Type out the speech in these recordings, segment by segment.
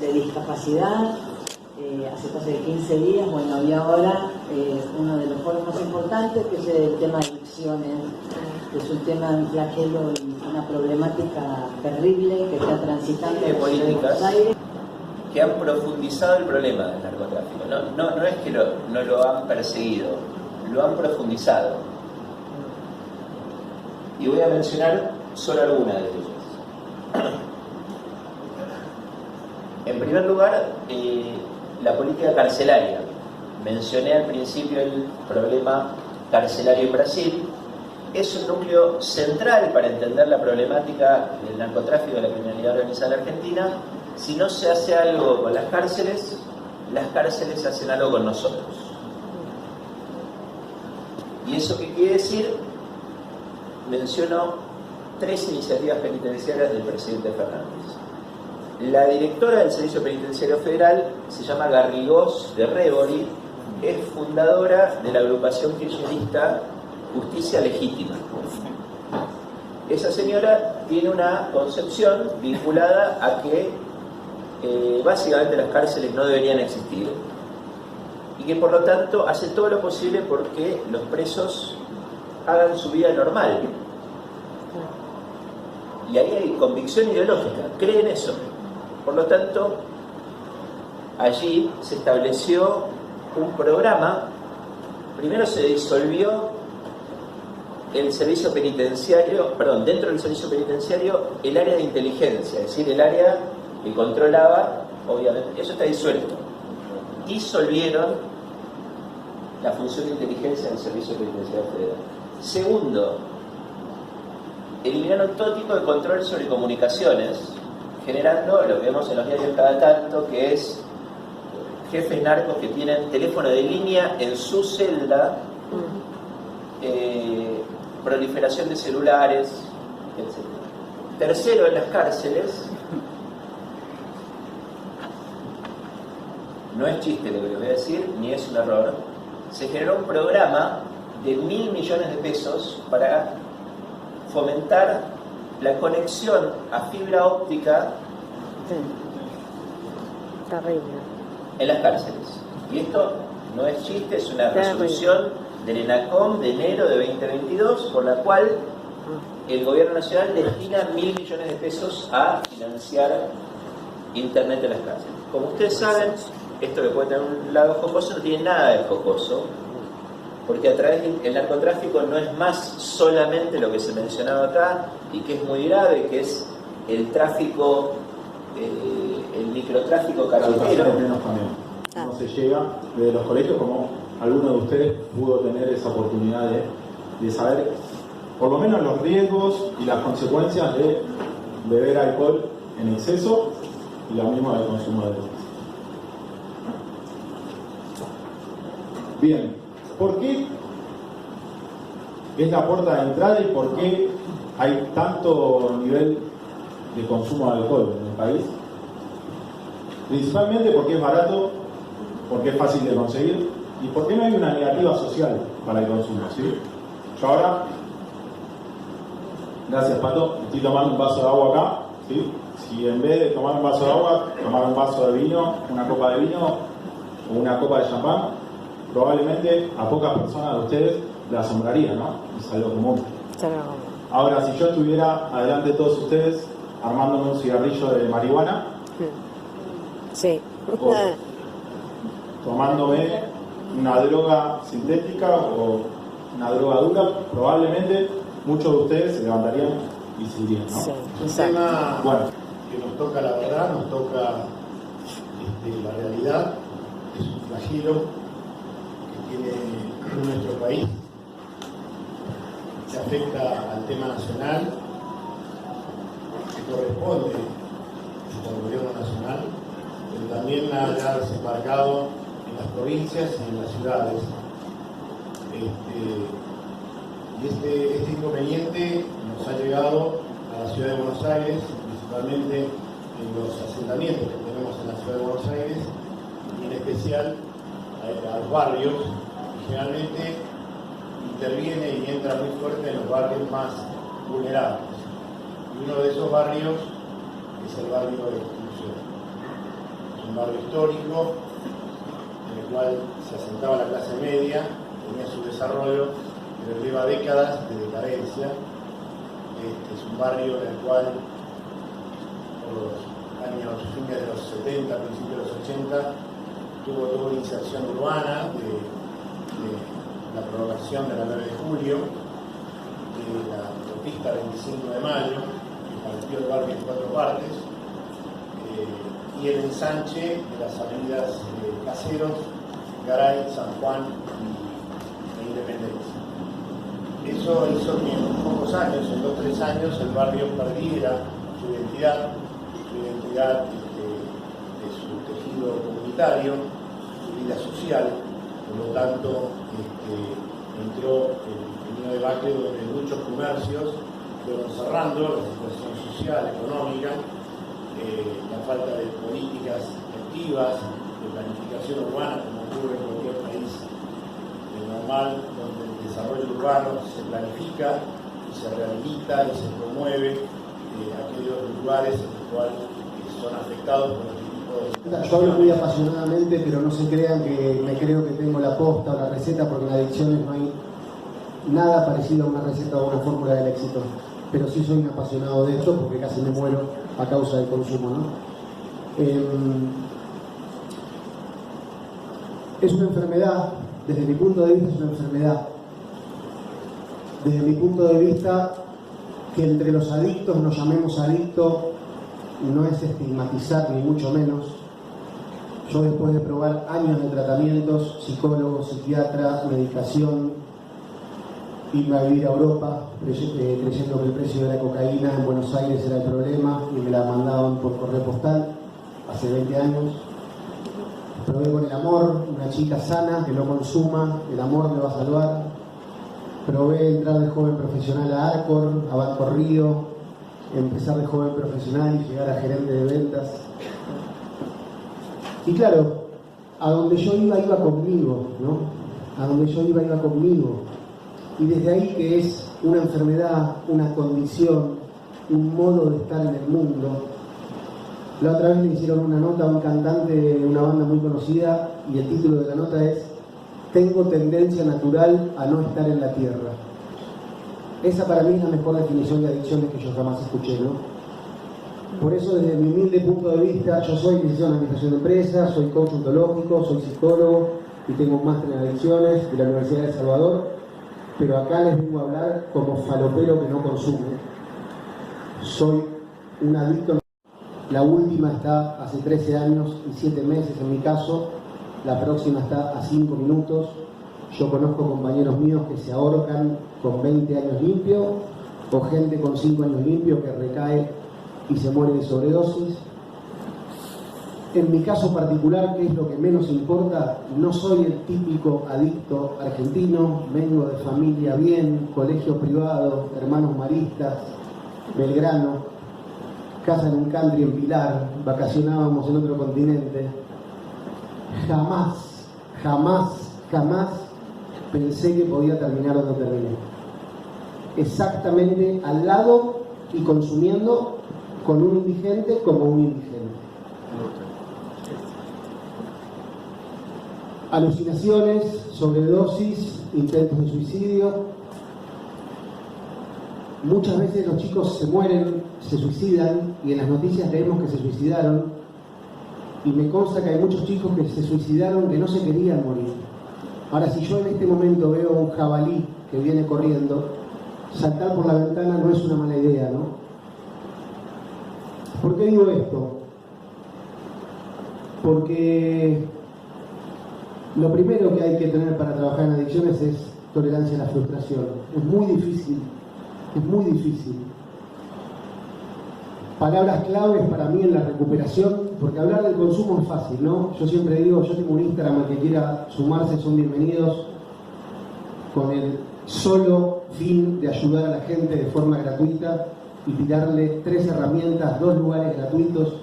de discapacidad, hace casi 15 días, bueno, y ahora uno de los foros más importantes, que es el tema de adicciones, que es un tema de un flagelo y una problemática terrible que está transitando en Buenos Aires. Que han profundizado el problema del narcotráfico. No es que no lo han perseguido, lo han profundizado. Y voy a mencionar solo alguna de ellas. En primer lugar, la política carcelaria. Mencioné al principio el problema carcelario en Brasil. Es un núcleo central para entender la problemática del narcotráfico y de la criminalidad organizada en Argentina. Si no se hace algo con las cárceles hacen algo con nosotros. ¿Y eso qué quiere decir? Menciono 3 iniciativas penitenciarias del presidente Fernández. La directora del Servicio Penitenciario Federal se llama Garrigós de Rébori, es fundadora de la agrupación kirchnerista Justicia Legítima. Esa señora tiene una concepción vinculada a que básicamente las cárceles no deberían existir y que por lo tanto hace todo lo posible porque los presos hagan su vida normal. Y ahí hay convicción ideológica, cree en eso. Por lo tanto, allí se estableció un programa. Primero se disolvió el servicio penitenciario, dentro del servicio penitenciario, el área de inteligencia, es decir, el área que controlaba, obviamente, eso está disuelto. Disolvieron la función de inteligencia del Servicio Penitenciario Federal. Segundo, eliminaron todo tipo de control sobre comunicaciones, generando lo que vemos en los diarios cada tanto, que es jefes narcos que tienen teléfono de línea en su celda, proliferación de celulares, etc. Tercero, en las cárceles, no es chiste lo que les voy a decir, ni es un error, se generó un programa de 1.000 millones de pesos para fomentar la conexión a fibra óptica en las cárceles. Y esto no es chiste, es una resolución del ENACOM de enero de 2022, por la cual el gobierno nacional destina 1.000 millones de pesos a financiar internet en las cárceles. Como ustedes saben, esto que puede tener un lado jocoso no tiene nada de jocoso, porque a través del narcotráfico no es más solamente lo que se mencionaba acá y que es muy grave, que es el tráfico, el microtráfico carretero. No se llega desde los colegios, como alguno de ustedes pudo tener esa oportunidad de saber por lo menos los riesgos y las consecuencias de beber alcohol en exceso y lo mismo del consumo de drogas. Bien, ¿por qué es la puerta de entrada y por qué hay tanto nivel de consumo de alcohol en el país? Principalmente porque es barato, porque es fácil de conseguir y porque no hay una negativa social para el consumo, ¿sí? Yo ahora, gracias Pato, estoy tomando un vaso de agua acá, ¿sí? Si en vez de tomar un vaso de agua, tomar un vaso de vino, una copa de vino o una copa de champán, probablemente a pocas personas de ustedes le asombraría, ¿no? Es algo común. Ahora, si yo estuviera adelante de todos ustedes armándome un cigarrillo de marihuana, sí, o tomándome una droga sintética o una droga dura, probablemente muchos de ustedes se levantarían y se irían, ¿no? sí, Un tema que nos toca la verdad, nos toca la realidad, es un flagelo que tiene nuestro país, que afecta al tema nacional, que corresponde al gobierno nacional, pero también ha desembarcado en las provincias y en las ciudades. Y este inconveniente nos ha llegado a la ciudad de Buenos Aires, principalmente en los asentamientos que tenemos en la ciudad de Buenos Aires, y en especial a los barrios, que generalmente interviene y entra muy fuerte en los barrios más vulnerables. Y uno de esos barrios es el barrio de Constitución. es un barrio histórico en el cual se asentaba la clase media, tenía su desarrollo, pero lleva décadas de decadencia. Es un barrio en el cual, por los años fines de los 70, principios de los 80, tuvo toda una inserción urbana de la prolongación de la 9 de julio, de la autopista 25 de mayo, que partió el barrio en 4 partes, y el ensanche de las avenidas Caseros, Garay, San Juan e Independencia. Eso hizo que en pocos años, en 2 o 3 años, el barrio perdiera su identidad de su tejido comunitario, su vida social. Por lo tanto, entró el año de Bacle, donde muchos comercios fueron cerrando, la situación social, económica, la falta de políticas activas, de planificación urbana, como ocurre en cualquier país normal, donde el desarrollo urbano se planifica, se rehabilita y se promueve aquellos lugares en los cuales son afectados por este tipo de... Yo hablo muy apasionadamente, pero no se crean que me creo que tengo la posta o la receta, porque en adicciones no hay nada parecido a una receta o una fórmula del éxito. Pero sí soy un apasionado de esto, porque casi me muero a causa del consumo, ¿no? Es una enfermedad, desde mi punto de vista es una enfermedad. Desde mi punto de vista, que entre los adictos nos llamemos adictos no es estigmatizar ni mucho menos. Yo, después de probar años de tratamientos, psicólogo, psiquiatra, medicación, irme a vivir a Europa creyendo que el precio de la cocaína en Buenos Aires era el problema y me la mandaban por correo postal hace 20 años. Probé con el amor, una chica sana que no consuma, el amor me va a salvar. Probé entrar de joven profesional a Arcor, a Banco Río, empezar de joven profesional y llegar a gerente de ventas. Y claro, a donde yo iba conmigo, ¿no? A donde yo iba conmigo. Y desde ahí, que es una enfermedad, una condición, un modo de estar en el mundo. La otra vez le hicieron una nota a un cantante de una banda muy conocida y el título de la nota es "Tengo tendencia natural a no estar en la tierra". Esa para mí es la mejor definición de adicciones que yo jamás escuché, ¿no? Por eso, desde mi humilde punto de vista, yo soy licenciado en Administración de Empresas, soy coach ontológico, soy psicólogo y tengo un máster en adicciones de la Universidad de El Salvador, pero acá les vengo a hablar como falopero que no consume. Soy un adicto. La última está hace 13 años y 7 meses en mi caso, la próxima está a 5 minutos. Yo conozco compañeros míos que se ahorcan con 20 años limpio, o gente con 5 años limpio que recae y se muere de sobredosis. En mi caso particular, que es lo que menos importa, no soy el típico adicto argentino, vengo de familia bien, colegio privado, hermanos maristas, Belgrano, casa en un country en Pilar, vacacionábamos en otro continente. Jamás pensé que podía terminar donde terminé. Exactamente al lado y consumiendo con un indigente como un indigente. Alucinaciones, sobredosis, intentos de suicidio. Muchas veces los chicos se mueren, se suicidan, y en las noticias leemos que se suicidaron, y me consta que hay muchos chicos que se suicidaron que no se querían morir. Ahora, si yo en este momento veo un jabalí que viene corriendo, saltar por la ventana no es una mala idea, ¿no? ¿Por qué digo esto? Porque lo primero que hay que tener para trabajar en adicciones es tolerancia a la frustración. Es muy difícil. Palabras claves para mí en la recuperación, porque hablar del consumo es fácil, ¿no? Yo siempre digo, yo tengo un Instagram, al que quiera sumarse son bienvenidos, con el solo fin de ayudar a la gente de forma gratuita y tirarle 3 herramientas, 2 lugares gratuitos,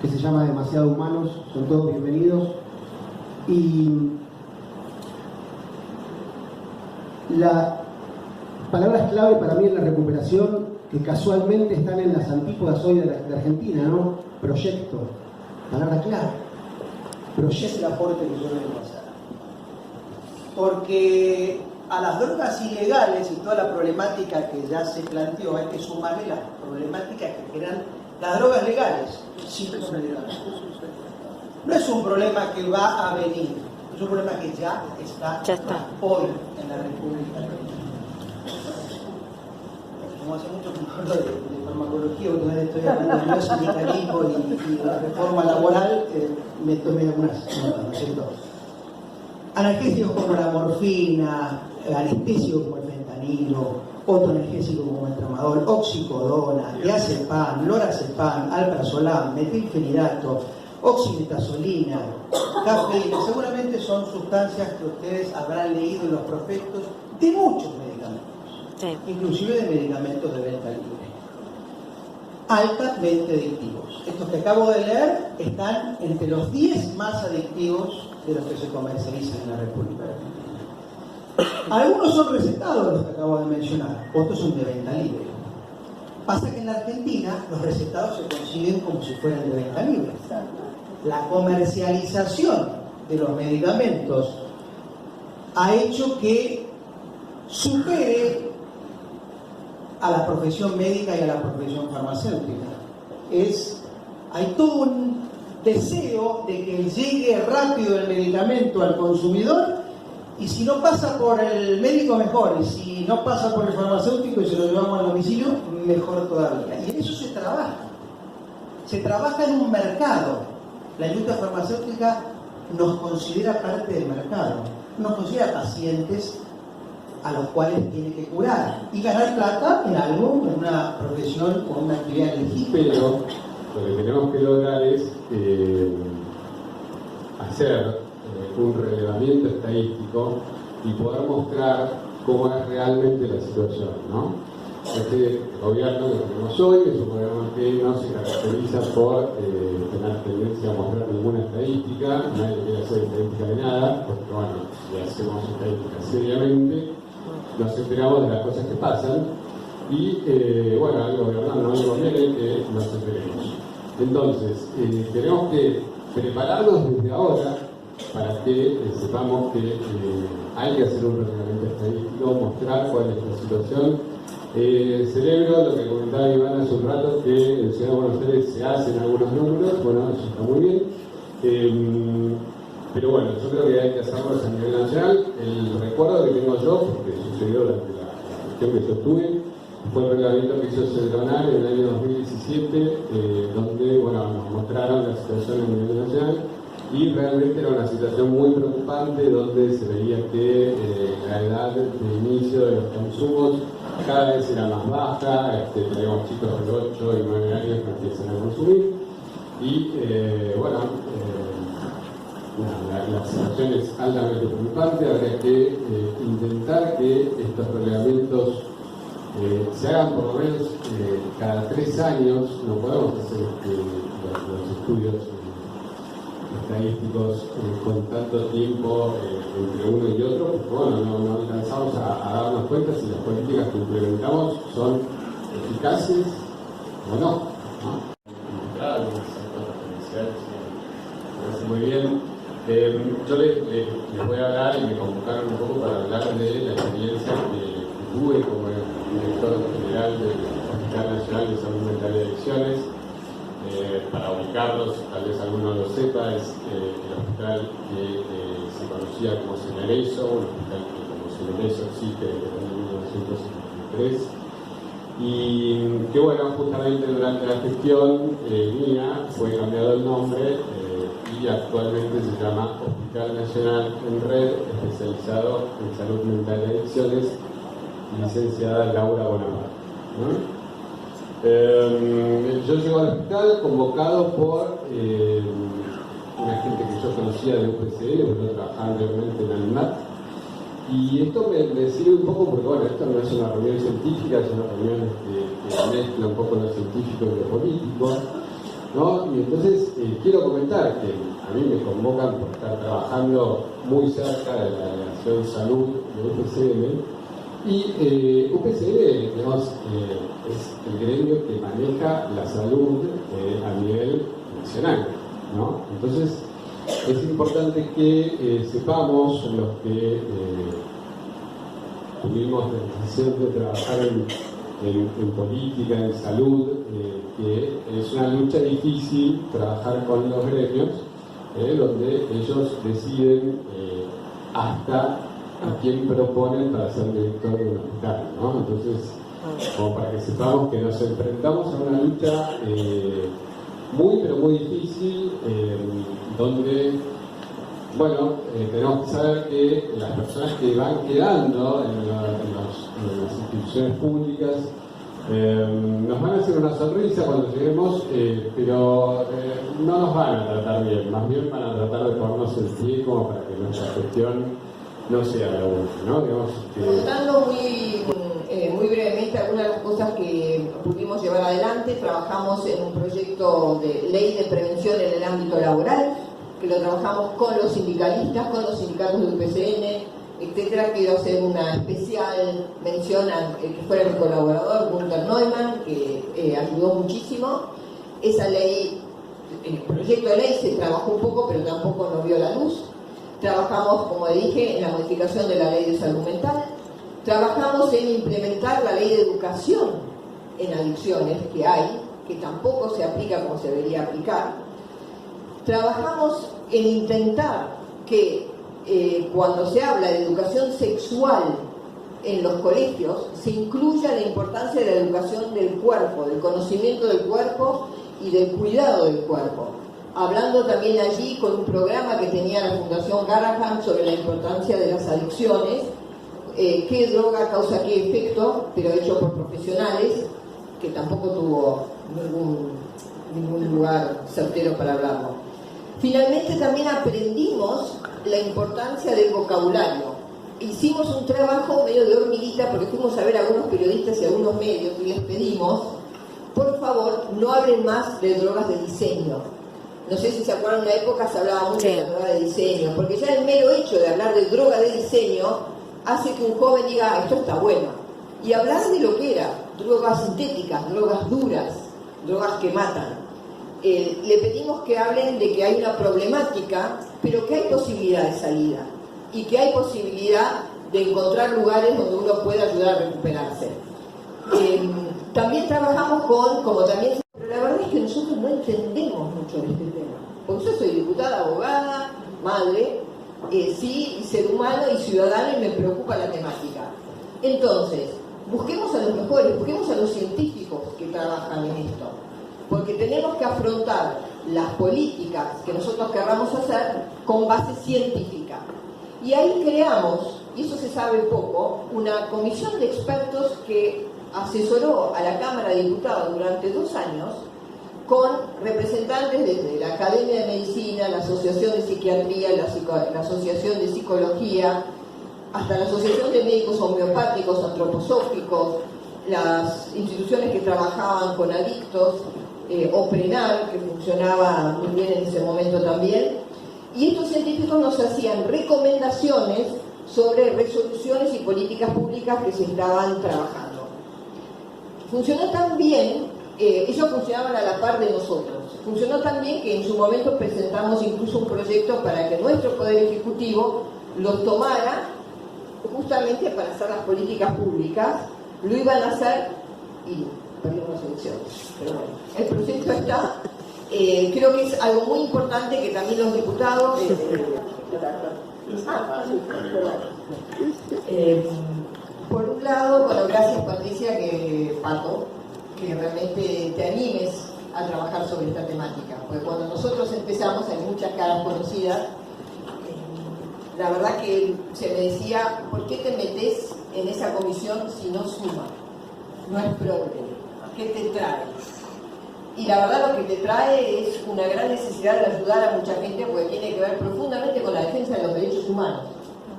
que se llama Demasiado Humanos, son todos bienvenidos. Y las palabras clave para mí en la recuperación, que casualmente están en las antípodas hoy de Argentina, ¿no? Proyecto, palabra clave. pero ya es el aporte que yo debo hacer. Porque a las drogas ilegales y toda la problemática que ya se planteó, hay que sumarle las problemáticas que generan las drogas legales, síntomas legales. No es un problema que va a venir, es un problema que ya está hoy en la República Argentina. Como hace mucho que no hablo de farmacología, últimamente estoy hablando de sindicalismo y de reforma laboral, me tomé algunas notas, ¿no es cierto? Analgésicos como la morfina, anestésicos como el fentanilo, otro analgésico como el tramadol, oxicodona, diazepam, lorazepam, alprazolam, metilfenidato, oximetazolina, cafeína, seguramente son sustancias que ustedes habrán leído en los prospectos de muchos medicamentos, inclusive de medicamentos de venta libre, altamente adictivos. Estos que acabo de leer están entre los 10 más adictivos de los que se comercializan en la República Argentina. Algunos son recetados, los que acabo de mencionar, otros son de venta libre. Pasa que en la Argentina los recetados se consiguen como si fueran de venta libre. La comercialización de los medicamentos ha hecho que supere a la profesión médica y a la profesión farmacéutica. Hay todo un deseo de que llegue rápido el medicamento al consumidor, y si no pasa por el médico, mejor, y si no pasa por el farmacéutico y se lo llevamos al domicilio, mejor todavía. Y en eso se trabaja en un mercado. La industria farmacéutica nos considera parte del mercado, nos considera pacientes a los cuales tiene que curar y ganar plata en algo, en una profesión o una actividad legítima. Pero lo que tenemos que lograr es hacer un relevamiento estadístico y poder mostrar cómo es realmente la situación, ¿no? Este gobierno que tenemos hoy es un gobierno que no se caracteriza por tener tendencia a mostrar ninguna estadística, nadie quiere hacer estadística de nada, porque bueno, si hacemos estadística seriamente, nos enteramos de las cosas que pasan y bueno, al gobierno no le conviene que nos enteremos. Entonces, tenemos que prepararnos desde ahora para que sepamos que hay que hacer un relevamiento estadístico, mostrar cuál es la situación. Celebro lo que comentaba Iván hace un rato, que en Ciudad de Buenos Aires se hacen algunos números, bueno, eso está muy bien. Pero bueno, yo creo que hay que hacerlos a nivel nacional. El recuerdo que tengo yo, porque sucedió durante la gestión que yo tuve, fue el reglamento que hizo Cedronar en el año 2017, donde bueno, nos mostraron la situación a nivel nacional y realmente era una situación muy preocupante, donde se veía que la edad de inicio de los consumos cada vez era más baja, tenemos chicos de 8 y 9 años que empiezan a consumir y bueno, la situación es altamente preocupante. Habría que intentar que estos reglamentos se hagan por lo menos cada 3 años. No podemos hacer los estudios estadísticos con tanto tiempo entre uno y otro, porque bueno, no alcanzamos a darnos cuenta si las políticas que implementamos son eficaces o no. Claro, muy bien. Yo les voy a hablar y me convocaron un poco para hablar de la experiencia que tuve como director general del Hospital Nacional de Salud Mental y Adicciones. Para ubicarlos, tal vez alguno lo sepa, es el hospital que se conocía como Cenerezo, un hospital que como Cenerezo existe desde 1973, y que bueno, justamente durante la gestión mía fue cambiado el nombre y actualmente se llama Hospital Nacional en Red, especializado en salud mental y adicciones, licenciada Laura Bonamar, ¿no? Yo llego al hospital convocado por una gente que yo conocía de UPCL, porque yo trabajaba anteriormente en ANMAT, y esto me sirve un poco porque bueno, esto no es una reunión científica, es una reunión que mezcla un poco lo científico y lo político, ¿no? Y entonces quiero comentar que a mí me convocan por estar trabajando muy cerca de la Delegación Salud de UPCL. Y UPCL, digamos, es el gremio que maneja la salud a nivel nacional, ¿no? Entonces, es importante que sepamos, los que tuvimos la decisión de trabajar en política, en salud, que es una lucha difícil trabajar con los gremios, donde ellos deciden hasta a quién proponen para ser director de un hospital, ¿no? Entonces, como para que sepamos que nos enfrentamos a una lucha muy pero muy difícil, donde, bueno, tenemos que saber que las personas que van quedando en las instituciones públicas nos van a hacer una sonrisa cuando lleguemos, pero no nos van a tratar bien, más bien van a tratar de ponernos el pie como para que nuestra gestión no sea la última, ¿no? Digamos, contando muy brevemente algunas de las cosas que pudimos llevar adelante, trabajamos en un proyecto de ley de prevención en el ámbito laboral, que lo trabajamos con los sindicalistas, con los sindicatos del UPCN, etcétera. Quiero hacer una especial mención al que fuera mi colaborador, Gunther Neumann, que ayudó muchísimo. Esa ley, el proyecto de ley se trabajó un poco, pero tampoco no vio la luz. Trabajamos, como dije, en la modificación de la ley de salud mental. Trabajamos en implementar la ley de educación en adicciones que hay, que tampoco se aplica como se debería aplicar. Trabajamos en intentar que cuando se habla de educación sexual en los colegios se incluya la importancia de la educación del cuerpo, del conocimiento del cuerpo y del cuidado del cuerpo. Hablando también allí con un programa que tenía la Fundación Garrahan sobre la importancia de las adicciones, qué droga causa qué efecto, pero hecho por profesionales, que tampoco tuvo ningún lugar certero para hablarlo. Finalmente también aprendimos la importancia del vocabulario. Hicimos un trabajo medio de hormiguita porque fuimos a ver a algunos periodistas y a algunos medios y les pedimos, por favor, no hablen más de drogas de diseño. No sé si se acuerdan, en una época se hablaba mucho de la droga de diseño, porque ya el mero hecho de hablar de droga de diseño hace que un joven diga, esto está bueno. Y hablar de lo que era, drogas sintéticas, drogas duras, drogas que matan. Le pedimos que hablen de que hay una problemática, pero que hay posibilidad de salida y que hay posibilidad de encontrar lugares donde uno pueda ayudar a recuperarse. También trabajamos como también, pero la verdad es que nosotros no entendemos mucho de este tema, porque yo soy diputada, abogada, madre, sí, ser humano y ciudadano, y me preocupa la temática. Entonces, busquemos a los mejores, busquemos a los científicos que trabajan en esto, porque tenemos que afrontar las políticas que nosotros querramos hacer con base científica. Y ahí creamos, y eso se sabe poco, una comisión de expertos que asesoró a la Cámara de Diputados durante 2 años con representantes desde la Academia de Medicina, la Asociación de Psiquiatría, la Asociación de Psicología, hasta la Asociación de Médicos Homeopáticos, Antroposóficos, las instituciones que trabajaban con adictos, OPRENAL, que funcionaba muy bien en ese momento también, y estos científicos nos hacían recomendaciones sobre resoluciones y políticas públicas que se estaban trabajando. Funcionó tan bien, ellos funcionaban a la par de nosotros, funcionó tan bien que en su momento presentamos incluso un proyecto para que nuestro Poder Ejecutivo los tomara justamente para hacer las políticas públicas. Lo iban a hacer y perdimos las elecciones, pero bueno, el proyecto está. Creo que es algo muy importante que también los diputados por un lado, bueno, gracias Patricia, Pato, que realmente te animes a trabajar sobre esta temática, porque cuando nosotros empezamos hay muchas caras conocidas. La verdad que se me decía, ¿por qué te metes en esa comisión si no suma? No es problema. ¿Qué te trae? Y la verdad lo que te trae es una gran necesidad de ayudar a mucha gente, porque tiene que ver profundamente con la defensa de los derechos humanos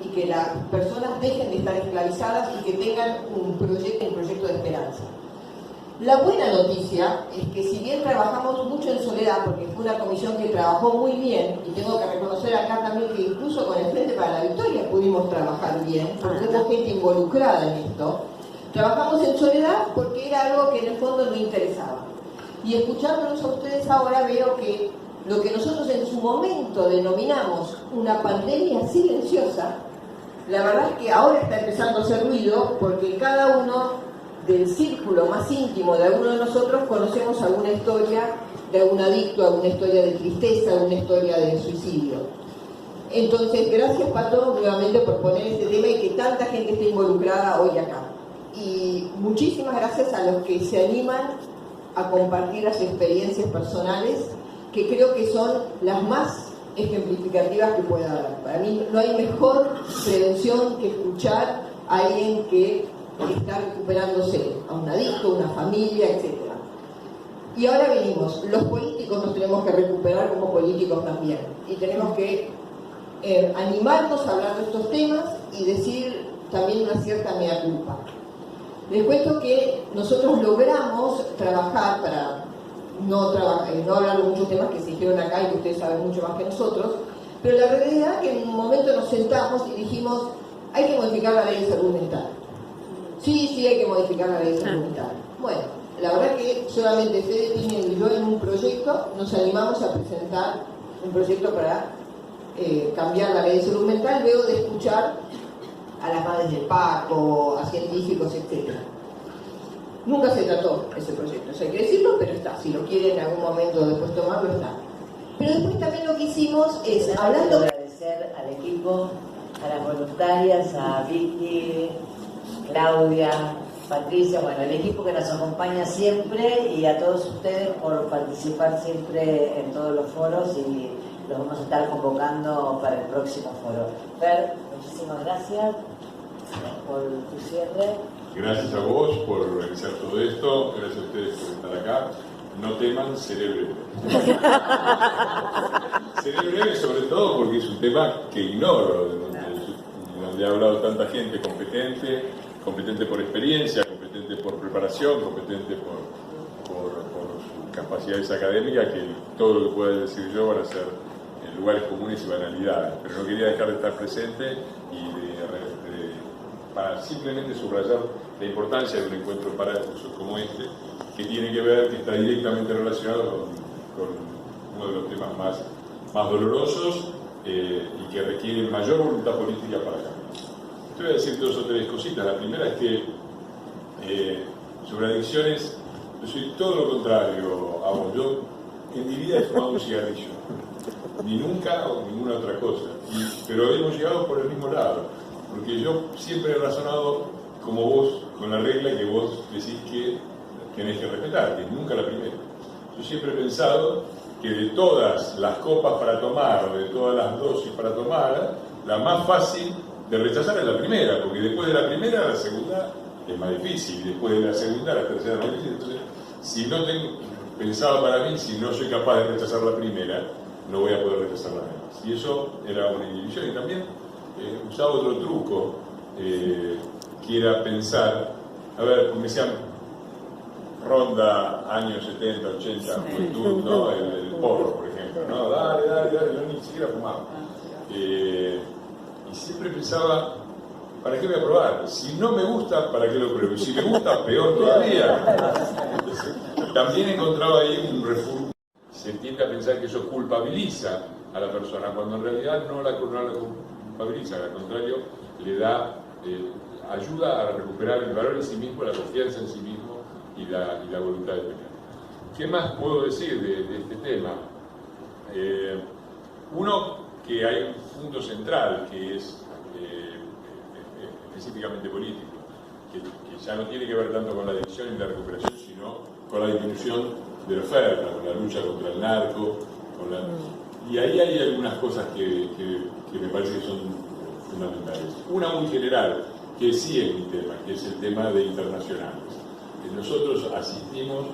y que las personas dejen de estar esclavizadas y que tengan un proyecto de esperanza. La buena noticia es que si bien trabajamos mucho en soledad, porque fue una comisión que trabajó muy bien, y tengo que reconocer acá también que incluso con el Frente para la Victoria pudimos trabajar bien, porque hubo gente involucrada en esto, trabajamos en soledad porque era algo que en el fondo no interesaba. Y escuchándolos a ustedes ahora veo que lo que nosotros en su momento denominamos una pandemia silenciosa, la verdad es que ahora está empezando a hacer ruido porque cada uno del círculo más íntimo de alguno de nosotros conocemos alguna historia de algún adicto, alguna historia de tristeza, alguna historia de suicidio. Entonces, gracias Pato nuevamente por poner este tema y que tanta gente esté involucrada hoy acá. Y muchísimas gracias a los que se animan a compartir las experiencias personales, que creo que son las más ejemplificativas que pueda haber. Para mí no hay mejor prevención que escuchar a alguien que está recuperándose, a un adicto, una familia, etc. Y ahora venimos, los políticos nos tenemos que recuperar como políticos también, y tenemos que animarnos a hablar de estos temas y decir también una cierta mea culpa. Les cuento que nosotros logramos trabajar para no hablar de muchos temas que se dijeron acá y que ustedes saben mucho más que nosotros, pero la realidad es que en un momento nos sentamos y dijimos, hay que modificar la ley de salud mental. Sí, hay que modificar la ley de salud mental. Bueno, la verdad que solamente Fede Piñero y yo en un proyecto nos animamos a presentar un proyecto para cambiar la ley de salud mental, luego de escuchar a las madres del Paco, a científicos, etc. Nunca se trató ese proyecto, eso hay que decirlo, pero está. Si lo quieren en algún momento después tomarlo, está. Pero después también lo que hicimos es, hablando... Agradecer al equipo, a las voluntarias, a Vicky, Claudia, Patricia, bueno, el equipo que nos acompaña siempre, y a todos ustedes por participar siempre en todos los foros, y los vamos a estar convocando para el próximo foro. Fer, muchísimas gracias por tu cierre. Gracias a vos por organizar todo esto, gracias a ustedes por estar acá. No teman, seré breve. Seré breve sobre todo porque es un tema que ignoro, donde ha hablado tanta gente competente por experiencia, competente por preparación, competente por sus capacidades académicas, que todo lo que pueda decir yo van a ser en lugares comunes y banalidades. Pero no quería dejar de estar presente y para simplemente subrayar la importancia de un encuentro como este, que tiene que ver, que está directamente relacionado con uno de los temas más dolorosos y que requiere mayor voluntad política para cambiar. Te voy a decir dos o tres cositas. La primera es que sobre adicciones, yo soy todo lo contrario a vos. Yo en mi vida he fumado un cigarrillo, ni nunca o ninguna otra cosa, pero hemos llegado por el mismo lado. Porque yo siempre he razonado como vos, con la regla que vos decís que tenés que respetar, que es nunca la primera. Yo siempre he pensado que de todas las copas para tomar, de todas las dosis para tomar, la más fácil de rechazar es la primera, porque después de la primera, la segunda es más difícil, y después de la segunda, la tercera es más difícil. Entonces, si no pensaba para mí, si no soy capaz de rechazar la primera, no voy a poder rechazar la demás. Y eso era una inhibición. Y también usaba otro truco, que era pensar, a ver, como decían, ronda años 70, 80, juventud, ¿no? El porro, por ejemplo, ¿no? Dale, no ni siquiera fumaba. Y siempre pensaba, ¿para qué voy a probar? Si no me gusta, ¿para qué lo pruebo? Y si me gusta, peor todavía. Entonces, también encontraba ahí un refugio. Se tiende a pensar que eso culpabiliza a la persona, cuando en realidad no la culpabiliza, al contrario, le da, ayuda a recuperar el valor en sí mismo, la confianza en sí mismo y la voluntad de pelear. ¿Qué más puedo decir de este tema? Uno, que hay un punto central que es específicamente político, que ya no tiene que ver tanto con la adicción y la recuperación, sino con la disminución de la oferta, con la lucha contra el narco, y ahí hay algunas cosas que me parece que son fundamentales. Una muy general, que sí es mi tema, que es el tema de internacionales. Nosotros asistimos,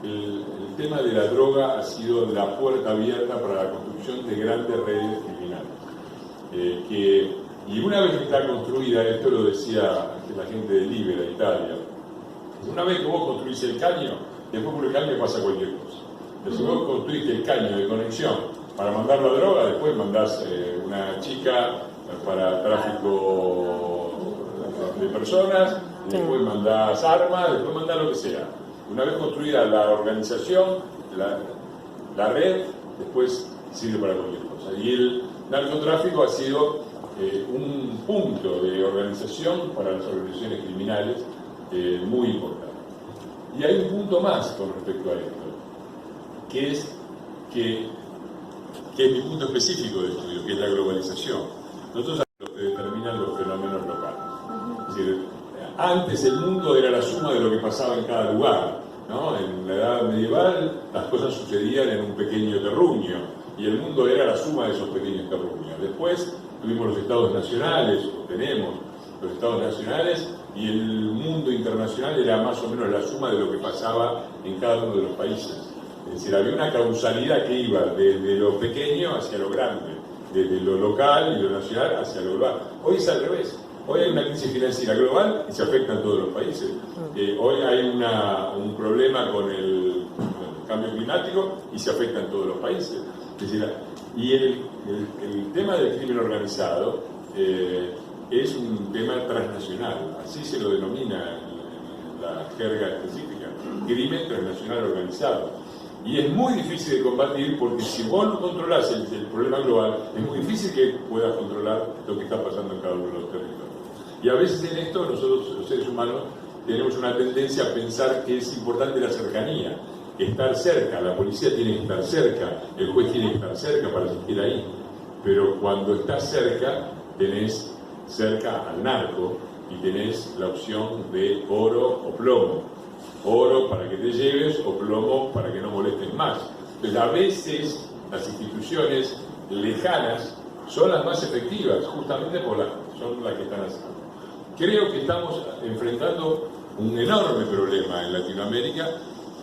el tema de la droga ha sido la puerta abierta para la construcción de grandes redes criminales. Y una vez que está construida, esto lo decía la gente de Libera, Italia, una vez que vos construís el caño, después por el caño pasa cualquier cosa. Pero si vos construiste el caño de conexión para mandar la droga, después mandás una chica para tráfico de personas, después mandás armas, después mandás lo que sea. Una vez construida la organización, la red, después sirve para cualquier cosa. Y el narcotráfico ha sido un punto de organización para las organizaciones criminales muy importante. Y hay un punto más con respecto a esto, que es mi punto específico de estudio, que es la globalización. Nosotros sabemos lo que determinan los fenómenos locales. Es decir, antes el mundo era la suma de lo que pasaba en cada lugar, ¿no? En la edad medieval las cosas sucedían en un pequeño terruño y el mundo era la suma de esos pequeños terruños. Después tuvimos los estados nacionales, o tenemos los estados nacionales, y el mundo internacional era más o menos la suma de lo que pasaba en cada uno de los países. Es decir, había una causalidad que iba desde lo pequeño hacia lo grande, desde lo local y lo nacional hacia lo global. Hoy es al revés. Hoy hay una crisis financiera global y se afecta en todos los países. Hoy hay un problema con el cambio climático y se afecta en todos los países. Es decir, y el tema del crimen organizado es un tema transnacional, así se lo denomina en la jerga específica, crimen transnacional organizado. Y es muy difícil de combatir porque si vos no controlás el problema global, es muy difícil que puedas controlar lo que está pasando en cada uno de los territorios. Y a veces en esto nosotros, los seres humanos, tenemos una tendencia a pensar que es importante la cercanía, estar cerca, la policía tiene que estar cerca, el juez tiene que estar cerca para asistir ahí. Pero cuando estás cerca, tenés cerca al narco y tenés la opción de oro o plomo. Oro para que te lleves o plomo para que no molestes más. Entonces, a veces las instituciones lejanas son las más efectivas, justamente son las que están haciendo. Creo que estamos enfrentando un enorme problema en Latinoamérica,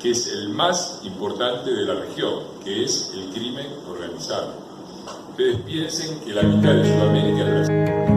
que es el más importante de la región, que es el crimen organizado. Ustedes piensen que la mitad de Sudamérica es Brasil.